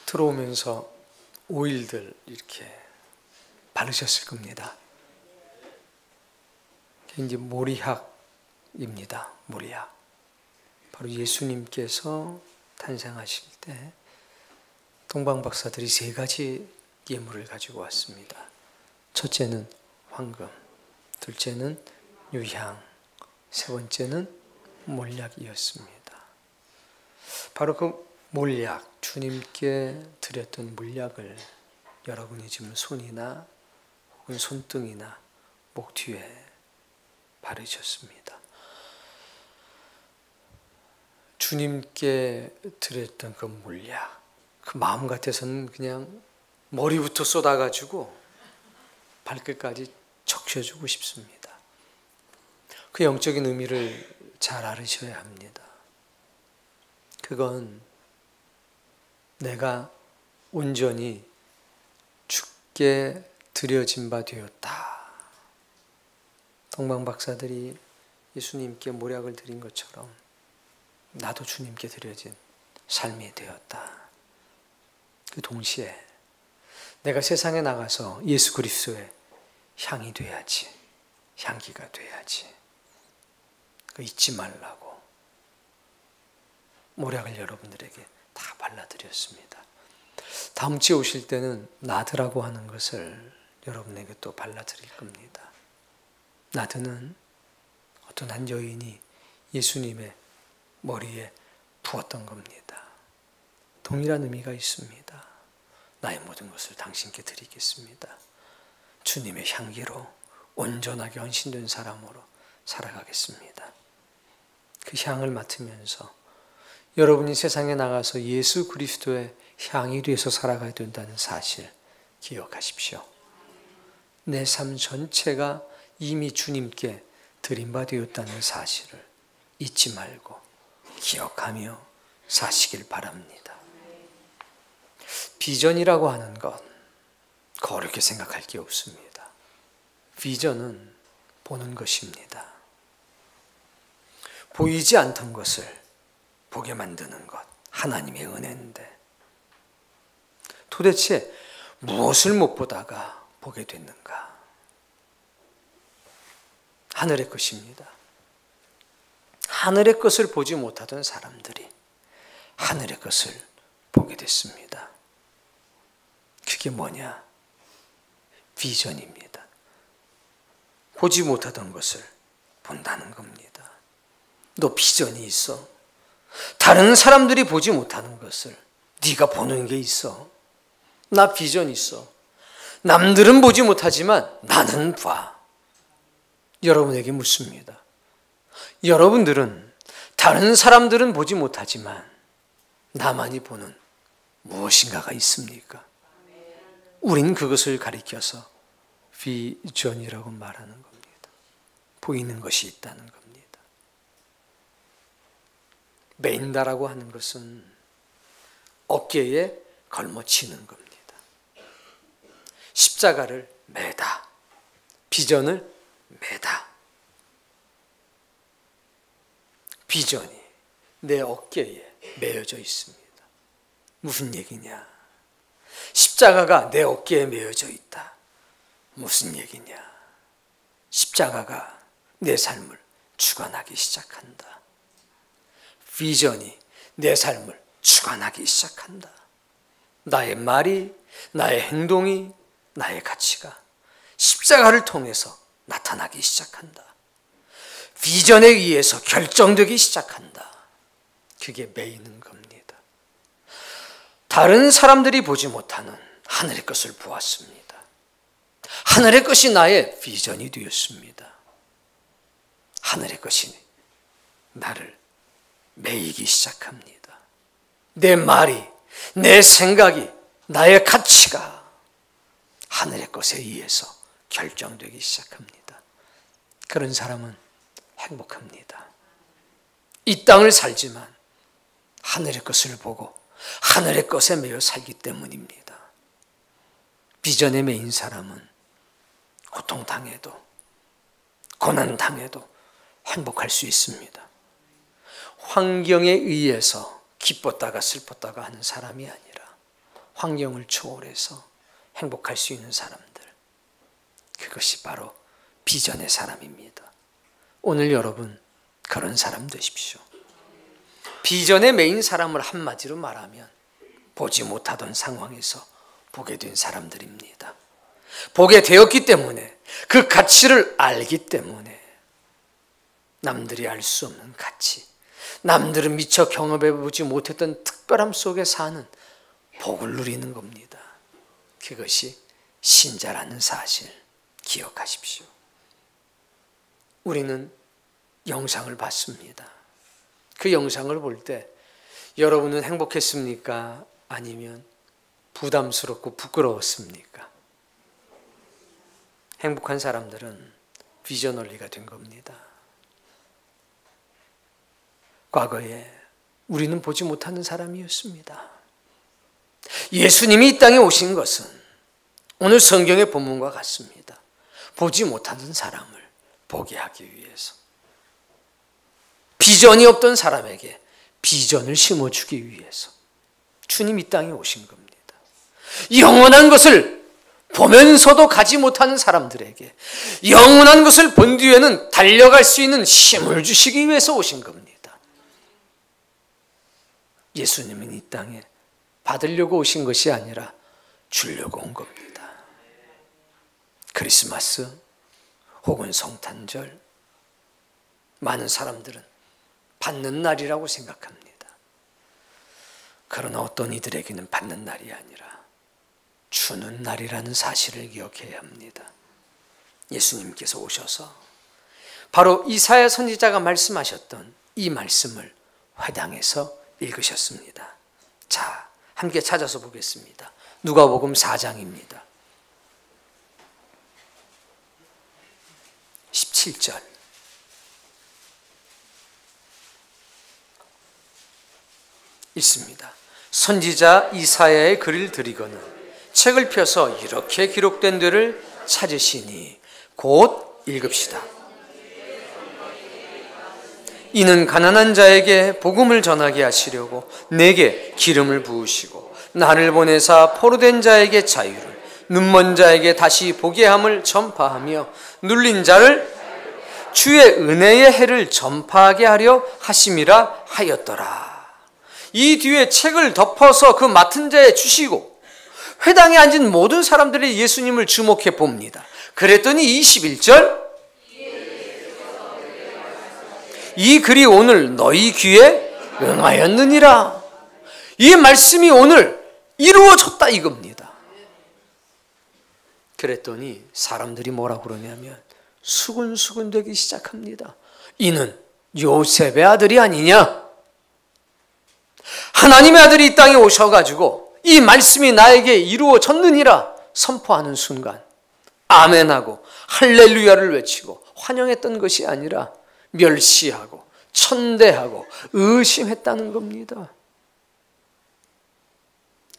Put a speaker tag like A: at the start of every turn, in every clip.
A: 들어오면서 오일들 이렇게 바르셨을 겁니다. 이제 모리학입니다. 모리학. 바로 예수님께서 탄생하실 때 동방 박사들이 세 가지 예물을 가지고 왔습니다. 첫째는 황금, 둘째는 유향, 세 번째는 몰약이었습니다. 바로 그 몰약, 주님께 드렸던 몰약을 여러분이 지금 손이나 혹은 손등이나 목 뒤에 바르셨습니다. 주님께 드렸던 그 몰약, 그 마음 같아서는 그냥 머리부터 쏟아가지고 발끝까지 적셔주고 싶습니다. 그 영적인 의미를 잘 알으셔야 합니다. 그건 내가 온전히 주께 드려진 바 되었다. 동방 박사들이 예수님께 몰약을 드린 것처럼 나도 주님께 드려진 삶이 되었다. 그 동시에 내가 세상에 나가서 예수 그리스도의 향이 돼야지, 향기가 돼야지. 그 잊지 말라고 몰약을 여러분들에게 다 발라드렸습니다. 다음 주에 오실 때는 나드라고 하는 것을 여러분에게 또 발라드릴 겁니다. 나드는 어떤 한 여인이 예수님의 머리에 부었던 겁니다. 동일한 의미가 있습니다. 나의 모든 것을 당신께 드리겠습니다. 주님의 향기로 온전하게 헌신된 사람으로 살아가겠습니다. 그 향을 맡으면서 여러분이 세상에 나가서 예수 그리스도의 향이 돼서 살아가야 된다는 사실 기억하십시오. 내 삶 전체가 이미 주님께 드린 바 되었다는 사실을 잊지 말고 기억하며 사시길 바랍니다. 비전이라고 하는 것, 어렵게 생각할 게 없습니다. 비전은 보는 것입니다. 보이지 않던 것을 보게 만드는 것, 하나님의 은혜인데 도대체 무엇을 못 보다가 보게 됐는가? 하늘의 것입니다. 하늘의 것을 보지 못하던 사람들이 하늘의 것을 보게 됐습니다. 그게 뭐냐? 비전입니다. 보지 못하던 것을 본다는 겁니다. 너 비전이 있어? 다른 사람들이 보지 못하는 것을 네가 보는 게 있어? 나 비전 있어. 남들은 보지 못하지만 나는 봐. 여러분에게 묻습니다. 여러분들은 다른 사람들은 보지 못하지만 나만이 보는 무엇인가가 있습니까? 우린 그것을 가리켜서 비전이라고 말하는 겁니다. 보이는 것이 있다는 겁니다. 매인다라고 하는 것은 어깨에 걸머치는 겁니다. 십자가를 매다. 비전을 매다. 비전이 내 어깨에 매어져 있습니다. 무슨 얘기냐? 십자가가 내 어깨에 매어져 있다. 무슨 얘기냐? 십자가가 내 삶을 주관하기 시작한다. 비전이 내 삶을 주관하기 시작한다. 나의 말이, 나의 행동이, 나의 가치가 십자가를 통해서 나타나기 시작한다. 비전에 의해서 결정되기 시작한다. 그게 매이는 겁니다. 다른 사람들이 보지 못하는 하늘의 것을 보았습니다. 하늘의 것이 나의 비전이 되었습니다. 하늘의 것이 나를 매이기 시작합니다. 내 말이, 내 생각이, 나의 가치가 하늘의 것에 의해서 결정되기 시작합니다. 그런 사람은 행복합니다. 이 땅을 살지만 하늘의 것을 보고 하늘의 것에 매여 살기 때문입니다. 비전에 매인 사람은 고통당해도 고난당해도 행복할 수 있습니다. 환경에 의해서 기뻤다가 슬펐다가 하는 사람이 아니라 환경을 초월해서 행복할 수 있는 사람들, 그것이 바로 비전의 사람입니다. 오늘 여러분 그런 사람 되십시오. 비전의 메인 사람을 한마디로 말하면 보지 못하던 상황에서 보게 된 사람들입니다. 보게 되었기 때문에, 그 가치를 알기 때문에 남들이 알 수 없는 가치, 남들은 미처 경험해보지 못했던 특별함 속에 사는 복을 누리는 겁니다. 그것이 신자라는 사실 기억하십시오. 우리는 영상을 봤습니다. 그 영상을 볼 때 여러분은 행복했습니까? 아니면 부담스럽고 부끄러웠습니까? 행복한 사람들은 비전널리가 된 겁니다. 과거에 우리는 보지 못하는 사람이었습니다. 예수님이 이 땅에 오신 것은 오늘 성경의 본문과 같습니다. 보지 못하는 사람을 보게 하기 위해서, 비전이 없던 사람에게 비전을 심어주기 위해서 주님 이 땅에 오신 겁니다. 영원한 것을 보면서도 가지 못하는 사람들에게 영원한 것을 본 뒤에는 달려갈 수 있는 힘을 주시기 위해서 오신 겁니다. 예수님은 이 땅에 받으려고 오신 것이 아니라 주려고 온 겁니다. 크리스마스 혹은 성탄절, 많은 사람들은 받는 날이라고 생각합니다. 그러나 어떤 이들에게는 받는 날이 아니라 주는 날이라는 사실을 기억해야 합니다. 예수님께서 오셔서 바로 이사야 선지자가 말씀하셨던 이 말씀을 회당에서 읽으셨습니다. 자, 함께 찾아서 보겠습니다. 누가복음 4장입니다. 17절. 있습니다. 선지자 이사야의 글을 드리거늘 책을 펴서 이렇게 기록된 데를 찾으시니 곧 읽읍시다. 이는 가난한 자에게 복음을 전하게 하시려고 내게 기름을 부으시고 나를 보내사 포로된 자에게 자유를, 눈먼 자에게 다시 보게 함을 전파하며 눌린 자를 주의 은혜의 해를 전파하게 하려 하심이라 하였더라. 이 뒤에 책을 덮어서 그 맡은 자에 주시고 회당에 앉은 모든 사람들이 예수님을 주목해 봅니다. 그랬더니 21절, 이 글이 오늘 너희 귀에 응하였느니라. 이 말씀이 오늘 이루어졌다 이겁니다. 그랬더니 사람들이 뭐라고 그러냐면 수근수근 되기 시작합니다. 이는 요셉의 아들이 아니냐? 하나님의 아들이 이 땅에 오셔가지고 이 말씀이 나에게 이루어졌느니라 선포하는 순간 아멘하고 할렐루야를 외치고 환영했던 것이 아니라 멸시하고 천대하고 의심했다는 겁니다.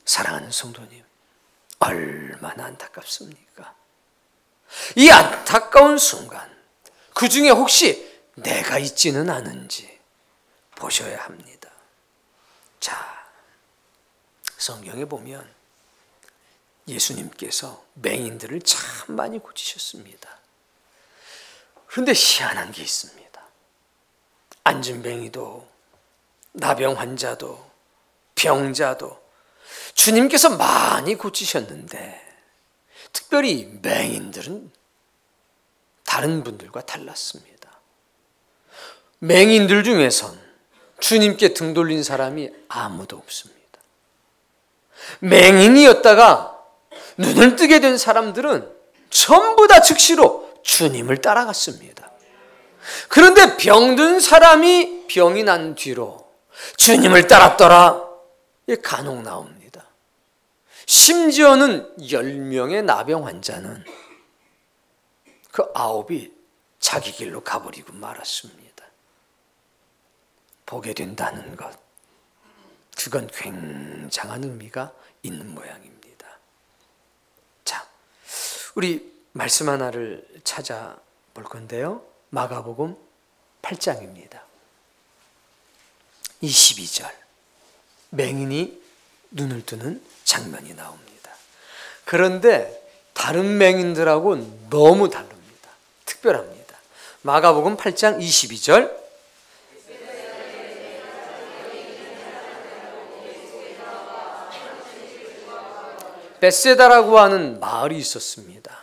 A: 사랑하는 성도님, 얼마나 안타깝습니까? 이 안타까운 순간, 그 중에 혹시 내가 있지는 않은지 보셔야 합니다. 자, 성경에 보면 예수님께서 맹인들을 참 많이 고치셨습니다. 그런데 희한한 게 있습니다. 안진뱅이도, 나병 환자도, 병자도 주님께서 많이 고치셨는데 특별히 맹인들은 다른 분들과 달랐습니다. 맹인들 중에선 주님께 등 돌린 사람이 아무도 없습니다. 맹인이었다가 눈을 뜨게 된 사람들은 전부 다 즉시로 주님을 따라갔습니다. 그런데 병든 사람이 병이 난 뒤로 주님을 따랐더라. 간혹 나옵니다. 심지어는 10명의 나병 환자는 그 9이 자기 길로 가버리고 말았습니다. 보게 된다는 것, 그건 굉장한 의미가 있는 모양입니다. 자, 우리 말씀 하나를 찾아볼 건데요. 마가복음 8장입니다. 22절. 맹인이 눈을 뜨는 장면이 나옵니다. 그런데 다른 맹인들하고 너무 다릅니다. 특별합니다. 마가복음 8장 22절, 벳세다라고 하는 마을이 있었습니다.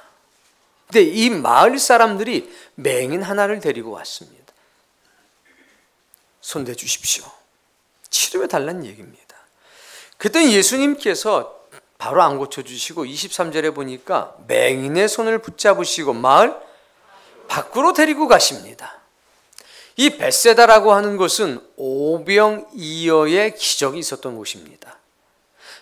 A: 근데 이 마을 사람들이 맹인 하나를 데리고 왔습니다. 손대 주십시오. 치료해 달라는 얘기입니다. 그랬더니 예수님께서 바로 안 고쳐주시고 23절에 보니까 맹인의 손을 붙잡으시고 마을 밖으로 데리고 가십니다. 이 벳세다라고 하는 곳은 오병이어의 기적이 있었던 곳입니다.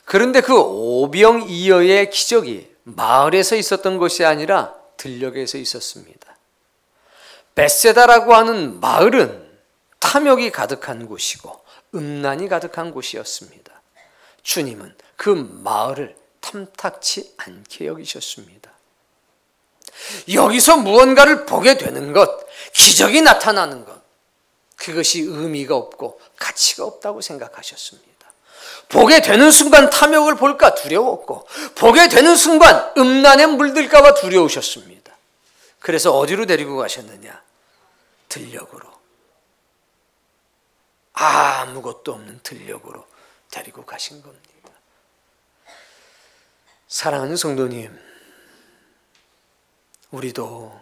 A: 그런데 그 오병이어의 기적이 마을에서 있었던 것이 아니라 들녘에서 있었습니다. 벳세다라고 하는 마을은 탐욕이 가득한 곳이고 음란이 가득한 곳이었습니다. 주님은 그 마을을 탐탁치 않게 여기셨습니다. 여기서 무언가를 보게 되는 것, 기적이 나타나는 것, 그것이 의미가 없고 가치가 없다고 생각하셨습니다. 보게 되는 순간 탐욕을 볼까 두려웠고, 보게 되는 순간 음란에 물들까 봐 두려우셨습니다. 그래서 어디로 데리고 가셨느냐? 들녘으로. 아무것도 없는 들녘으로 데리고 가신 겁니다. 사랑하는 성도님, 우리도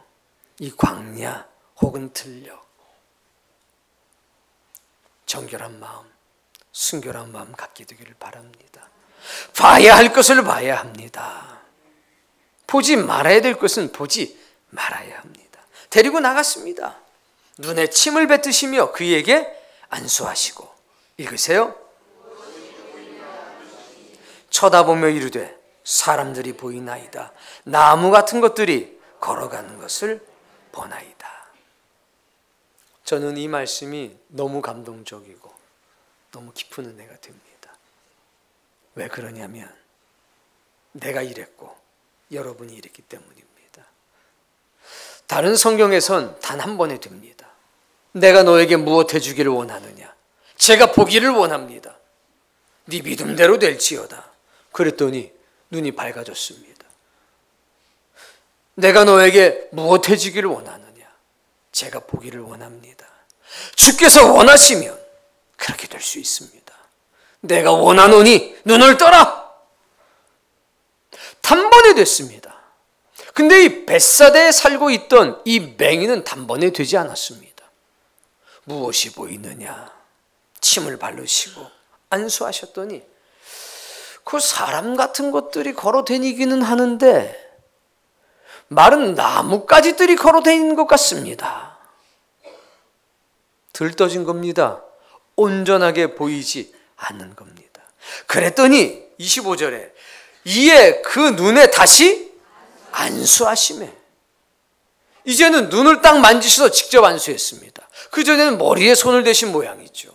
A: 이 광야 혹은 들녘, 정결한 마음, 순결한 마음 갖게 되기를 바랍니다. 봐야 할 것을 봐야 합니다. 보지 말아야 될 것은 보지 말아야 합니다. 데리고 나갔습니다. 눈에 침을 뱉으시며 그에게 안수하시고, 읽으세요. 쳐다보며 이르되 사람들이 보이나이다. 나무 같은 것들이 걸어가는 것을 보나이다. 저는 이 말씀이 너무 감동적이고 너무 깊은 은혜가 됩니다. 왜 그러냐면 내가 이랬고 여러분이 이랬기 때문입니다. 다른 성경에선 단 한 번에 됩니다. 내가 너에게 무엇 해주기를 원하느냐? 제가 보기를 원합니다. 네 믿음대로 될지어다. 그랬더니 눈이 밝아졌습니다. 내가 너에게 무엇 해주기를 원하느냐? 제가 보기를 원합니다. 주께서 원하시면 그렇게 될 수 있습니다. 내가 원하노니 눈을 떠라. 단번에 됐습니다. 근데 이 벳사다에 살고 있던 이 맹인은 단번에 되지 않았습니다. 무엇이 보이느냐? 침을 바르시고 안수하셨더니 그 사람 같은 것들이 걸어 다니기는 하는데 마른 나뭇가지들이 걸어 다니는 것 같습니다. 들떠진 겁니다. 온전하게 보이지 않는 겁니다. 그랬더니 25절에 이에 그 눈에 다시 안수하시매. 이제는 눈을 딱 만지셔서 직접 안수했습니다. 그전에는 머리에 손을 대신 모양이죠.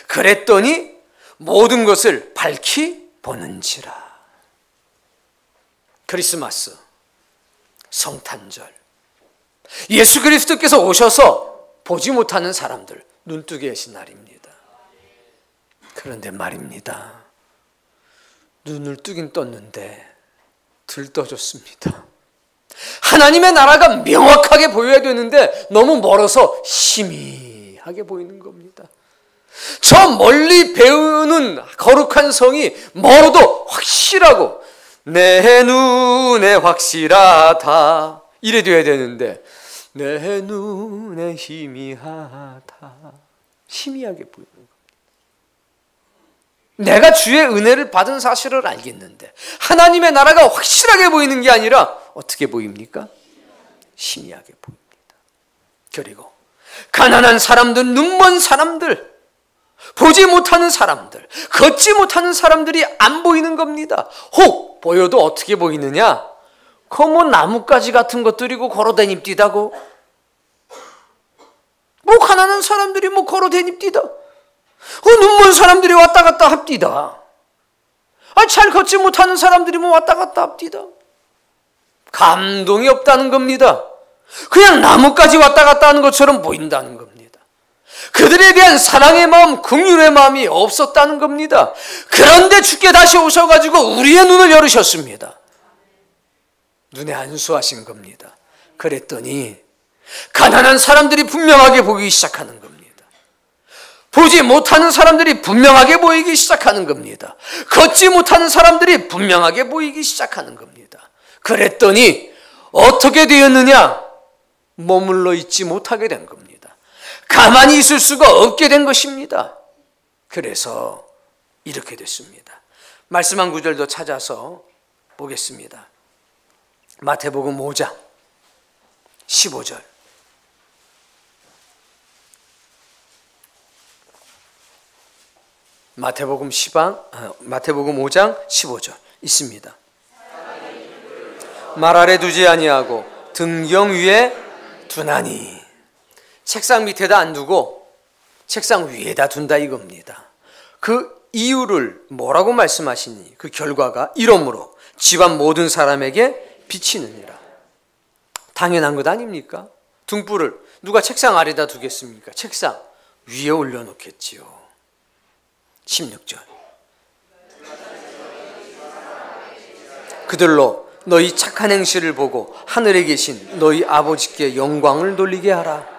A: 그랬더니 모든 것을 밝히 보는지라. 크리스마스, 성탄절, 예수 그리스도께서 오셔서 보지 못하는 사람들 눈뜨게 하신 날입니다. 그런데 말입니다. 눈을 뜨긴 떴는데 들떠졌습니다. 하나님의 나라가 명확하게 보여야 되는데 너무 멀어서 희미하게 보이는 겁니다. 저 멀리 배우는 거룩한 성이 멀어도 확실하고 내 눈에 확실하다 이래 돼야 되는데 내 눈에 희미하다, 희미하게 보이는 겁니다. 내가 주의 은혜를 받은 사실을 알겠는데 하나님의 나라가 확실하게 보이는 게 아니라 어떻게 보입니까? 희미하게 보입니다. 그리고 가난한 사람들, 눈먼 사람들, 보지 못하는 사람들, 걷지 못하는 사람들이 안 보이는 겁니다. 혹 보여도 어떻게 보이느냐? 뭐 나뭇가지 같은 것들이고 걸어다닙디다고. 뭐 가난한 사람들이 뭐 걸어다닙디다. 눈먼 사람들이 왔다 갔다 합디다. 잘 걷지 못하는 사람들이 뭐 왔다 갔다 합디다. 감동이 없다는 겁니다. 그냥 나뭇가지 왔다 갔다 하는 것처럼 보인다는 겁니다. 그들에 대한 사랑의 마음, 긍휼의 마음이 없었다는 겁니다. 그런데 주께 다시 오셔가지고 우리의 눈을 열으셨습니다. 눈에 안수하신 겁니다. 그랬더니 가난한 사람들이 분명하게 보이기 시작하는 겁니다. 보지 못하는 사람들이 분명하게 보이기 시작하는 겁니다. 걷지 못하는 사람들이 분명하게 보이기 시작하는 겁니다. 그랬더니 어떻게 되었느냐? 머물러 있지 못하게 된 겁니다. 가만히 있을 수가 없게 된 것입니다. 그래서 이렇게 됐습니다. 말씀한 구절도 찾아서 보겠습니다. 마태복음 5장 15절. 마태복음 5장 15절 있습니다. 말 아래 두지 아니하고 등경 위에 두나니. 책상 밑에다 안 두고 책상 위에다 둔다 이겁니다. 그 이유를 뭐라고 말씀하시니? 그 결과가 이러므로 집안 모든 사람에게 비치느니라. 당연한 것 아닙니까? 등불을 누가 책상 아래다 두겠습니까? 책상 위에 올려놓겠지요. 16절. 그들로 너희 착한 행실을 보고 하늘에 계신 너희 아버지께 영광을 돌리게 하라.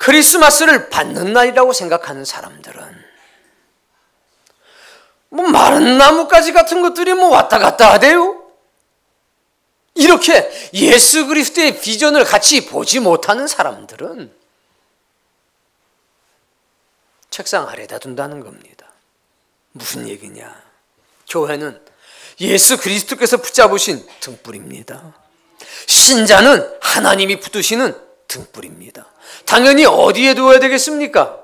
A: 크리스마스를 받는 날이라고 생각하는 사람들은 마른 나뭇가지 같은 것들이 왔다 갔다 하대요. 이렇게 예수 그리스도의 비전을 같이 보지 못하는 사람들은 책상 아래다 둔다는 겁니다. 무슨 얘기냐? 교회는 예수 그리스도께서 붙잡으신 등불입니다. 신자는 하나님이 붙드시는 등불입니다. 당연히 어디에 두어야 되겠습니까?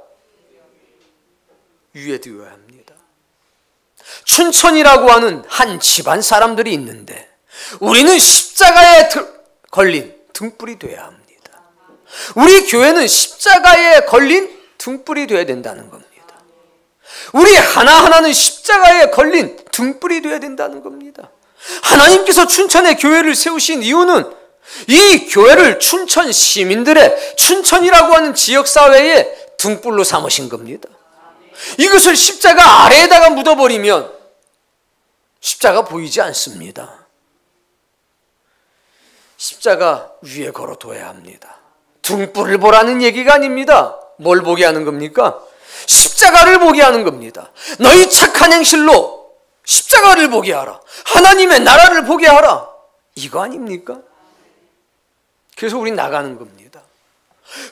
A: 위에 두어야 합니다. 춘천이라고 하는 한 집안 사람들이 있는데 우리는 십자가에 걸린 등불이 되어야 합니다. 우리 교회는 십자가에 걸린 등불이 되어야 된다는 겁니다. 우리 하나하나는 십자가에 걸린 등불이 되어야 된다는 겁니다. 하나님께서 춘천에 교회를 세우신 이유는 이 교회를 춘천 시민들의 춘천이라고 하는 지역사회의 등불로 삼으신 겁니다. 이것을 십자가 아래에다가 묻어버리면 십자가 보이지 않습니다. 십자가 위에 걸어둬야 합니다. 등불을 보라는 얘기가 아닙니다. 뭘 보게 하는 겁니까? 십자가를 보게 하는 겁니다. 너희 착한 행실로 십자가를 보게 하라. 하나님의 나라를 보게 하라. 이거 아닙니까? 그래서 우리 나가는 겁니다.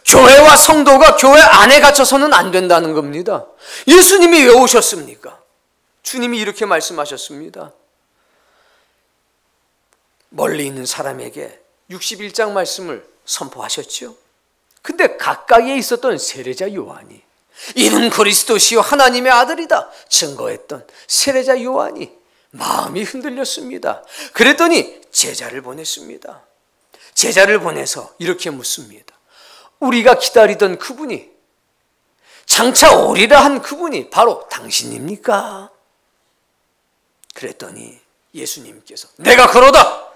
A: 교회와 성도가 교회 안에 갇혀서는 안 된다는 겁니다. 예수님이 왜 오셨습니까? 주님이 이렇게 말씀하셨습니다. 멀리 있는 사람에게 61장 말씀을 선포하셨죠. 근데 가까이에 있었던 세례자 요한이 이는 그리스도시요 하나님의 아들이다 증거했던 세례자 요한이 마음이 흔들렸습니다. 그랬더니 제자를 보냈습니다. 제자를 보내서 이렇게 묻습니다. 우리가 기다리던 그분이, 장차 오리라 한 그분이 바로 당신입니까? 그랬더니 예수님께서 내가 그러다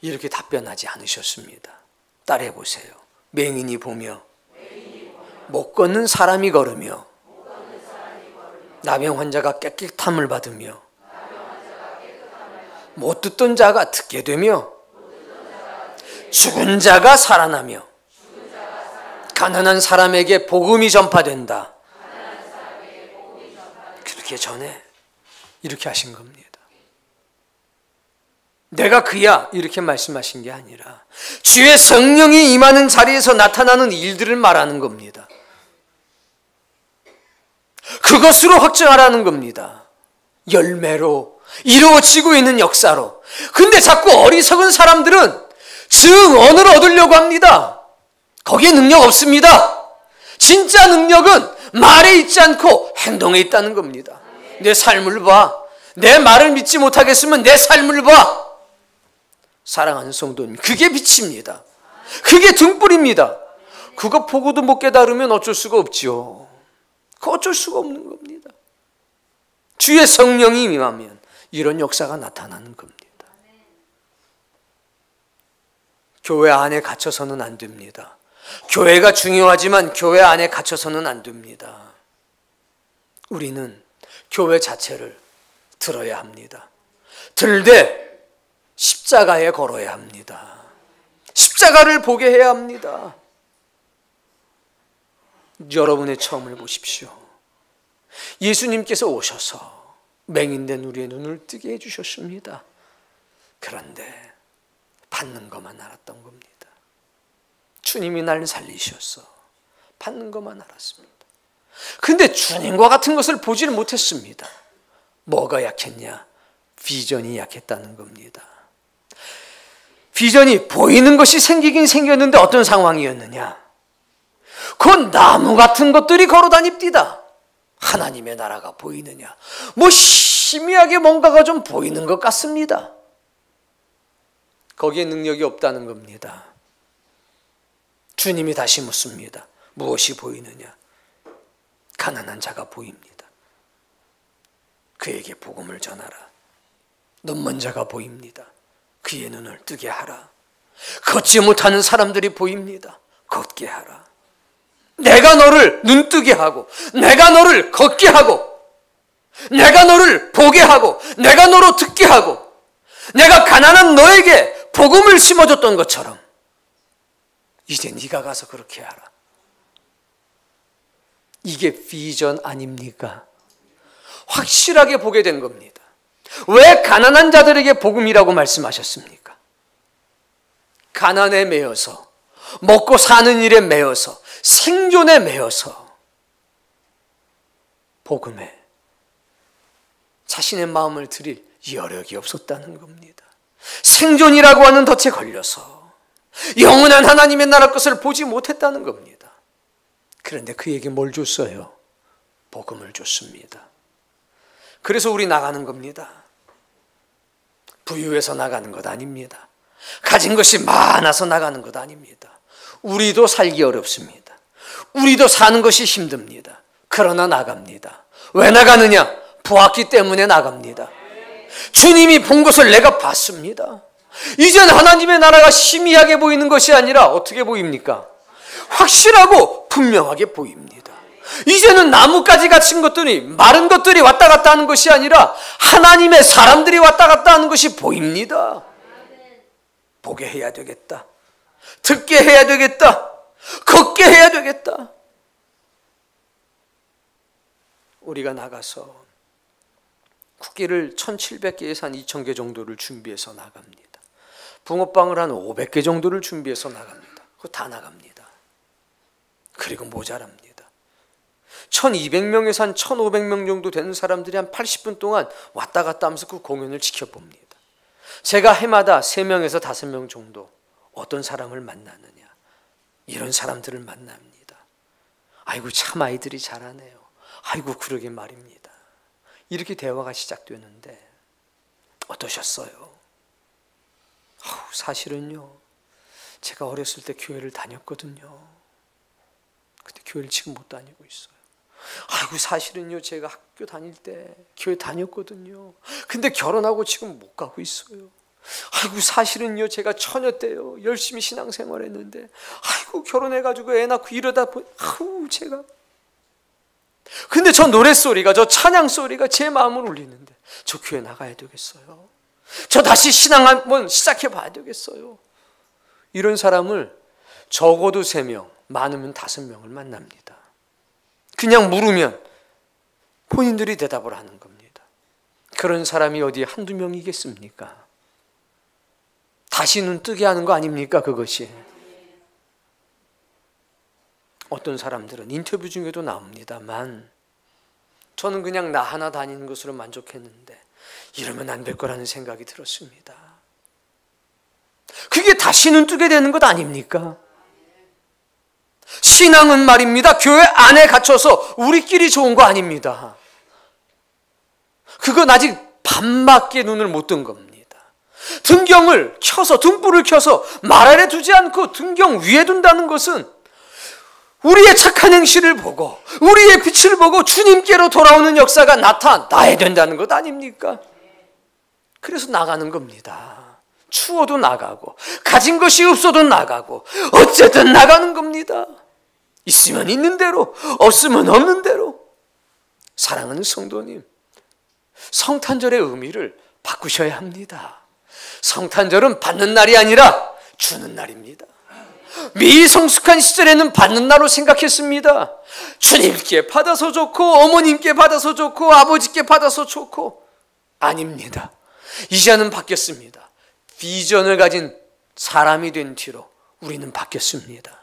A: 이렇게 답변하지 않으셨습니다. 따라해 보세요. 맹인이 보며 못 걷는 사람이 걸으며 나병 환자가 깨끗함을 받으며 못 듣던 자가 듣게 되며 죽은 자가 살아나며 가난한 사람에게 복음이 전파된다. 그렇게 전에 이렇게 하신 겁니다. 내가 그야 이렇게 말씀하신 게 아니라 주의 성령이 임하는 자리에서 나타나는 일들을 말하는 겁니다. 그것으로 확증하라는 겁니다. 열매로 이루어지고 있는 역사로. 근데 자꾸 어리석은 사람들은 증언을 얻으려고 합니다. 거기에 능력 없습니다. 진짜 능력은 말에 있지 않고 행동에 있다는 겁니다. 내 삶을 봐. 내 말을 믿지 못하겠으면 내 삶을 봐. 사랑하는 성도님, 그게 빛입니다. 그게 등불입니다. 그거 보고도 못 깨달으면 어쩔 수가 없죠. 그 어쩔 수가 없는 겁니다. 주의 성령이 임하면 이런 역사가 나타나는 겁니다. 교회 안에 갇혀서는 안 됩니다. 교회가 중요하지만 교회 안에 갇혀서는 안 됩니다. 우리는 교회 자체를 들어야 합니다. 들되 십자가에 걸어야 합니다. 십자가를 보게 해야 합니다. 여러분의 처음을 보십시오. 예수님께서 오셔서 맹인된 우리의 눈을 뜨게 해주셨습니다. 그런데 받는 것만 알았던 겁니다. 주님이 날 살리셨어. 받는 것만 알았습니다. 근데 주님과 같은 것을 보지를 못했습니다. 뭐가 약했냐? 비전이 약했다는 겁니다. 비전이 보이는 것이 생기긴 생겼는데 어떤 상황이었느냐? 그 나무 같은 것들이 걸어다닙디다. 하나님의 나라가 보이느냐? 뭐 희미하게 뭔가가 좀 보이는 것 같습니다. 거기에 능력이 없다는 겁니다. 주님이 다시 묻습니다. 무엇이 보이느냐? 가난한 자가 보입니다. 그에게 복음을 전하라. 눈먼 자가 보입니다. 그의 눈을 뜨게 하라. 걷지 못하는 사람들이 보입니다. 걷게 하라. 내가 너를 눈뜨게 하고, 내가 너를 걷게 하고, 내가 너를 보게 하고, 내가 너로 듣게 하고, 내가 가난한 너에게 복음을 심어줬던 것처럼 이제 네가 가서 그렇게 하라. 이게 비전 아닙니까? 확실하게 보게 된 겁니다. 왜 가난한 자들에게 복음이라고 말씀하셨습니까? 가난에 매여서, 먹고 사는 일에 매여서, 생존에 매여서 복음에 자신의 마음을 드릴 여력이 없었다는 겁니다. 생존이라고 하는 덫에 걸려서 영원한 하나님의 나라 것을 보지 못했다는 겁니다. 그런데 그에게 뭘 줬어요? 복음을 줬습니다. 그래서 우리 나가는 겁니다. 부유해서 나가는 것 아닙니다. 가진 것이 많아서 나가는 것 아닙니다. 우리도 살기 어렵습니다. 우리도 사는 것이 힘듭니다. 그러나 나갑니다. 왜 나가느냐? 보았기 때문에 나갑니다. 주님이 본 것을 내가 봤습니다. 이젠 하나님의 나라가 희미하게 보이는 것이 아니라 어떻게 보입니까? 확실하고 분명하게 보입니다. 이제는 나뭇가지 같은 것들이, 마른 것들이 왔다 갔다 하는 것이 아니라 하나님의 사람들이 왔다 갔다 하는 것이 보입니다. 보게 해야 되겠다. 듣게 해야 되겠다. 걷게 해야 되겠다. 우리가 나가서 국기를 1,700개에서 한 2,000개 정도를 준비해서 나갑니다. 붕어빵을 한 500개 정도를 준비해서 나갑니다. 그거 다 나갑니다. 그리고 모자랍니다. 1,200명에서 한 1,500명 정도 되는 사람들이 한 80분 동안 왔다 갔다 하면서 그 공연을 지켜봅니다. 제가 해마다 3명에서 5명 정도 어떤 사람을 만나느냐, 이런 사람들을 만납니다. 아이고 참 아이들이 잘하네요. 아이고 그러게 말입니다. 이렇게 대화가 시작되는데 어떠셨어요? 사실은요, 제가 어렸을 때 교회를 다녔거든요. 근데 교회를 지금 못 다니고 있어요. 아이고 사실은요, 제가 학교 다닐 때 교회 다녔거든요. 근데 결혼하고 지금 못 가고 있어요. 아이고 사실은요, 제가 처녀 때요 열심히 신앙생활 했는데 아이고 결혼해가지고 애 낳고 이러다 보니 아우 제가. 근데 저 노랫소리가, 저 찬양소리가 제 마음을 울리는데 저 교회 나가야 되겠어요. 저 다시 신앙 한번 시작해 봐야 되겠어요. 이런 사람을 적어도 3명, 많으면 5명을 만납니다. 그냥 물으면 본인들이 대답을 하는 겁니다. 그런 사람이 어디 한두 명이겠습니까? 다시 눈 뜨게 하는 거 아닙니까, 그것이? 어떤 사람들은 인터뷰 중에도 나옵니다만 저는 그냥 나 하나 다니는 것으로 만족했는데 이러면 안 될 거라는 생각이 들었습니다. 그게 다시 눈 뜨게 되는 것 아닙니까? 신앙은 말입니다, 교회 안에 갇혀서 우리끼리 좋은 거 아닙니다. 그건 아직 반밖에 눈을 못 뜬 겁니다. 등경을 켜서, 등불을 켜서 말 아래 두지 않고 등경 위에 둔다는 것은 우리의 착한 행실을 보고 우리의 빛을 보고 주님께로 돌아오는 역사가 나타나야 된다는 것 아닙니까? 그래서 나가는 겁니다. 추워도 나가고 가진 것이 없어도 나가고 어쨌든 나가는 겁니다. 있으면 있는 대로, 없으면 없는 대로. 사랑하는 성도님, 성탄절의 의미를 바꾸셔야 합니다. 성탄절은 받는 날이 아니라 주는 날입니다. 미성숙한 시절에는 받는 날로 생각했습니다. 주님께 받아서 좋고 어머님께 받아서 좋고 아버지께 받아서 좋고. 아닙니다. 이제는 바뀌었습니다. 비전을 가진 사람이 된 뒤로 우리는 바뀌었습니다.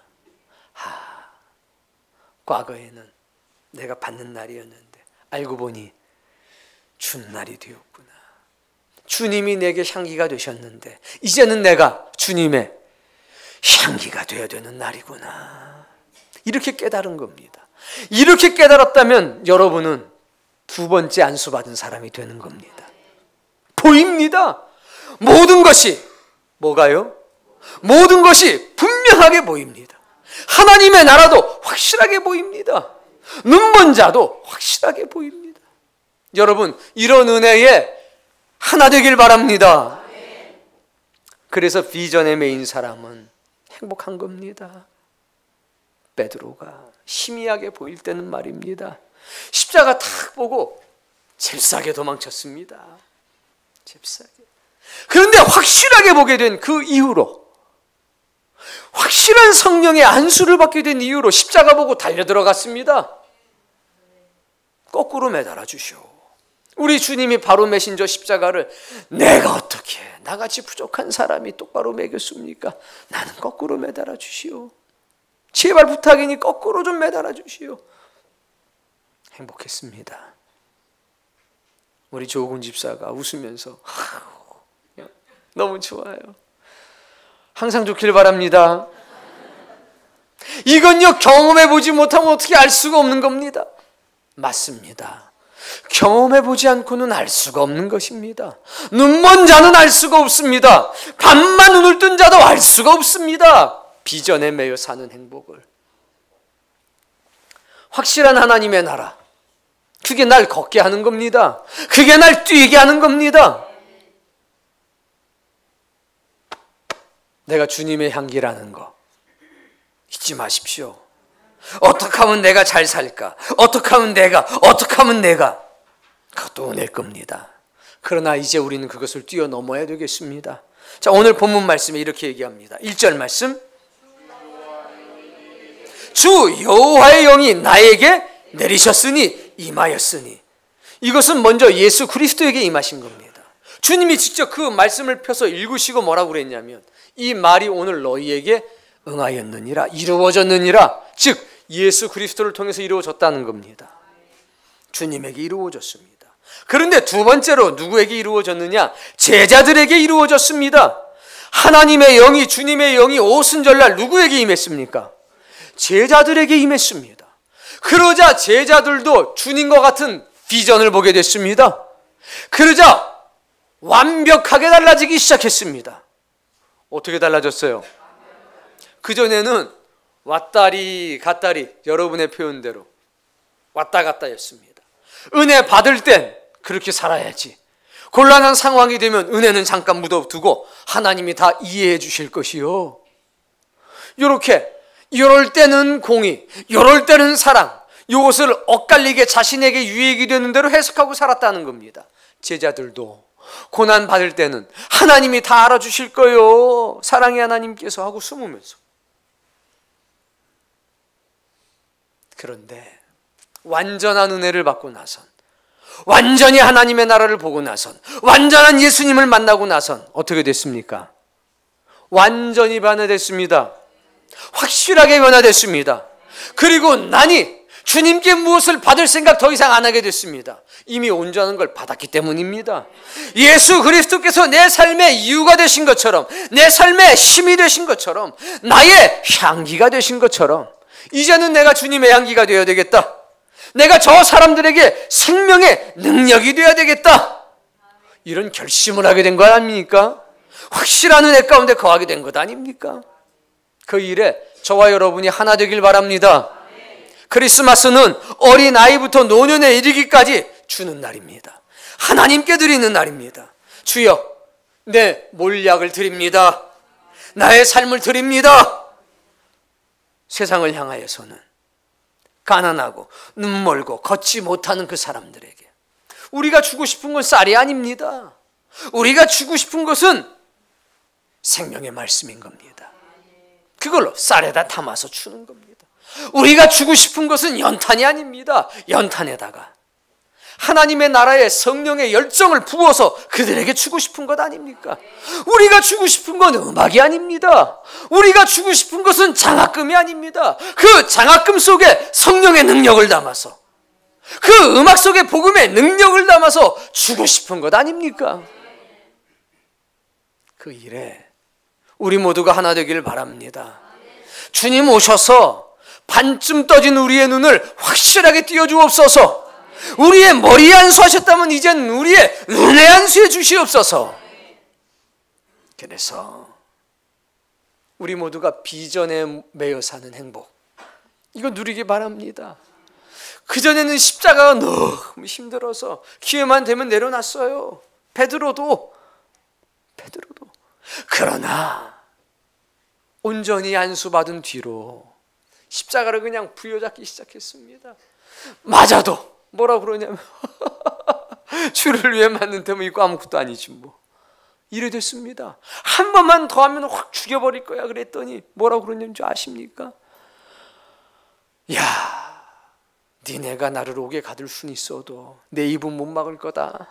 A: 과거에는 내가 받는 날이었는데 알고 보니 주는 날이 되었구나. 주님이 내게 향기가 되셨는데 이제는 내가 주님의 향기가 되어야 되는 날이구나. 이렇게 깨달은 겁니다. 이렇게 깨달았다면 여러분은 두 번째 안수 받은 사람이 되는 겁니다. 보입니다. 모든 것이 뭐가요? 모든 것이 분명하게 보입니다. 하나님의 나라도 확실하게 보입니다. 눈먼 자도 확실하게 보입니다. 여러분, 이런 은혜에 하나 되길 바랍니다. 그래서 비전에 매인 사람은 행복한 겁니다. 베드로가 희미하게 보일 때는 말입니다, 십자가 탁 보고 잽싸게 도망쳤습니다. 잽싸게. 그런데 확실하게 보게 된 그 이후로, 확실한 성령의 안수를 받게 된 이후로 십자가 보고 달려 들어갔습니다. 거꾸로 매달아 주시오. 우리 주님이 바로 매신 저 십자가를 내가 어떻게 나같이 부족한 사람이 똑바로 매겼습니까? 나는 거꾸로 매달아 주시오. 제발 부탁이니 거꾸로 좀 매달아 주시오. 행복했습니다. 우리 조군 집사가 웃으면서 너무 좋아요. 항상 좋길 바랍니다. 이건요, 경험해보지 못하면 어떻게 알 수가 없는 겁니다. 맞습니다. 경험해보지 않고는 알 수가 없는 것입니다. 눈먼 자는 알 수가 없습니다. 밤만 눈을 뜬 자도 알 수가 없습니다. 비전에 매여 사는 행복을. 확실한 하나님의 나라, 그게 날 걷게 하는 겁니다. 그게 날 뛰게 하는 겁니다. 내가 주님의 향기라는 거 잊지 마십시오. 어떻게 하면 내가 잘 살까? 어떻게 하면 내가 그것도 은혜일 겁니다. 그러나 이제 우리는 그것을 뛰어넘어야 되겠습니다. 자, 오늘 본문 말씀에 이렇게 얘기합니다. 1절 말씀, 주 여호와의 영이 나에게 내리셨으니 임하였으니. 이것은 먼저 예수 그리스도에게 임하신 겁니다. 주님이 직접 그 말씀을 펴서 읽으시고 뭐라고 그랬냐면, 이 말이 오늘 너희에게 응하였느니라, 이루어졌느니라. 즉 예수 그리스도를 통해서 이루어졌다는 겁니다. 주님에게 이루어졌습니다. 그런데 두 번째로 누구에게 이루어졌느냐? 제자들에게 이루어졌습니다. 하나님의 영이, 주님의 영이 오순절날 누구에게 임했습니까? 제자들에게 임했습니다. 그러자 제자들도 주님과 같은 비전을 보게 됐습니다. 그러자 완벽하게 달라지기 시작했습니다. 어떻게 달라졌어요? 그전에는 왔다리 갔다리, 여러분의 표현대로 왔다 갔다였습니다. 은혜 받을 땐 그렇게 살아야지. 곤란한 상황이 되면 은혜는 잠깐 묻어두고 하나님이 다 이해해 주실 것이요. 이럴 때는 공의, 이럴 때는 사랑, 이것을 엇갈리게 자신에게 유익이 되는 대로 해석하고 살았다는 겁니다. 제자들도 고난 받을 때는 하나님이 다 알아주실 거요, 사랑의 하나님께서 하고 숨으면서. 그런데 완전한 은혜를 받고 나선, 완전히 하나님의 나라를 보고 나선, 완전한 예수님을 만나고 나선 어떻게 됐습니까? 완전히 변화됐습니다. 확실하게 변화됐습니다. 그리고 나니 주님께 무엇을 받을 생각 더 이상 안 하게 됐습니다. 이미 온전한 걸 받았기 때문입니다. 예수 그리스도께서 내 삶의 이유가 되신 것처럼, 내 삶의 힘이 되신 것처럼, 나의 향기가 되신 것처럼, 이제는 내가 주님의 향기가 되어야 되겠다. 내가 저 사람들에게 생명의 능력이 되어야 되겠다. 이런 결심을 하게 된 거 아닙니까? 확실한 은혜 가운데 거하게 된 것 아닙니까? 그 일에 저와 여러분이 하나 되길 바랍니다. 크리스마스는 어린아이부터 노년에 이르기까지 주는 날입니다. 하나님께 드리는 날입니다. 주여, 내 몰약을 드립니다. 나의 삶을 드립니다. 세상을 향하여서는 가난하고 눈멀고 걷지 못하는 그 사람들에게 우리가 주고 싶은 건 쌀이 아닙니다. 우리가 주고 싶은 것은 생명의 말씀인 겁니다. 그걸로 쌀에다 담아서 주는 겁니다. 우리가 주고 싶은 것은 연탄이 아닙니다. 연탄에다가 하나님의 나라의 성령의 열정을 부어서 그들에게 주고 싶은 것 아닙니까? 우리가 주고 싶은 건 음악이 아닙니다. 우리가 주고 싶은 것은 장학금이 아닙니다. 그 장학금 속에 성령의 능력을 담아서, 그 음악 속에 복음의 능력을 담아서 주고 싶은 것 아닙니까? 그 일에 우리 모두가 하나 되기를 바랍니다. 주님 오셔서 반쯤 떠진 우리의 눈을 확실하게 띄워주옵소서. 우리의 머리에 안수하셨다면 이젠 우리의 눈에 안수해 주시옵소서. 그래서 우리 모두가 비전에 매여 사는 행복, 이거 누리기 바랍니다. 그전에는 십자가가 너무 힘들어서 기회만 되면 내려놨어요. 베드로도. 그러나 온전히 안수받은 뒤로 십자가를 그냥 부여잡기 시작했습니다. 맞아도 뭐라 그러냐면 주를 위해 맞는 데 이거 아무것도 아니지 뭐. 이래 됐습니다. 한 번만 더 하면 확 죽여버릴 거야 그랬더니 뭐라 그러냐는 줄 아십니까? 야, 니네가 나를 옥에 가둘 수는 있어도 내 입은 못 막을 거다.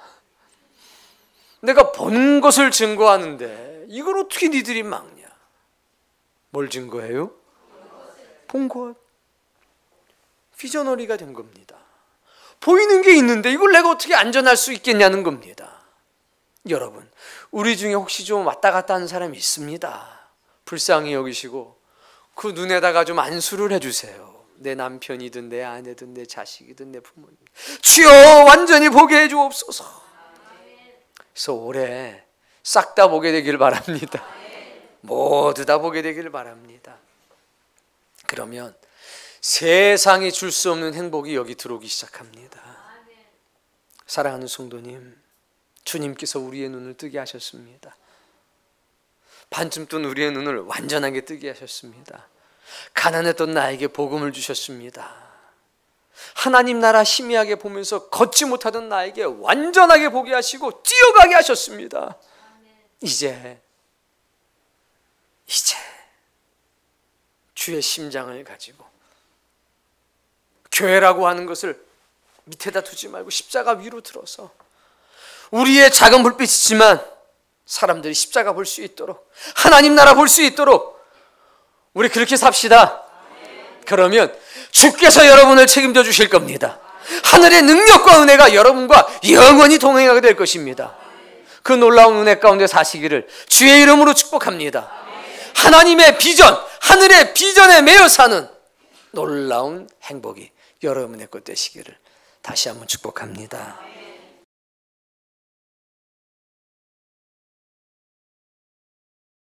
A: 내가 본 것을 증거하는데 이걸 어떻게 니들이 막냐? 뭘 증거해요? 본 것. 비저너리가 된 겁니다. 보이는 게 있는데 이걸 내가 어떻게 안전할 수 있겠냐는 겁니다. 여러분, 우리 중에 혹시 좀 왔다 갔다 하는 사람이 있습니다. 불쌍히 여기시고 그 눈에다가 좀 안수를 해주세요. 내 남편이든 내 아내든 내 자식이든 내 부모님, 주여 완전히 보게 해주옵소서. 그래서 올해 싹 다 보게 되길 바랍니다. 모두 다 보게 되길 바랍니다. 그러면 세상이 줄 수 없는 행복이 여기 들어오기 시작합니다. 사랑하는 성도님, 주님께서 우리의 눈을 뜨게 하셨습니다. 반쯤 뜬 우리의 눈을 완전하게 뜨게 하셨습니다. 가난했던 나에게 복음을 주셨습니다. 하나님 나라 희미하게 보면서 걷지 못하던 나에게 완전하게 보게 하시고 뛰어가게 하셨습니다. 이제 주의 심장을 가지고 교회라고 하는 것을 밑에다 두지 말고 십자가 위로 들어서 우리의 작은 불빛이지만 사람들이 십자가 볼 수 있도록, 하나님 나라 볼 수 있도록 우리 그렇게 삽시다. 그러면 주께서 여러분을 책임져 주실 겁니다. 하늘의 능력과 은혜가 여러분과 영원히 동행하게 될 것입니다. 그 놀라운 은혜 가운데 사시기를 주의 이름으로 축복합니다. 하나님의 비전, 하늘의 비전에 매여 사는 놀라운 행복이 여러분의 것 되시기를 다시 한번 축복합니다.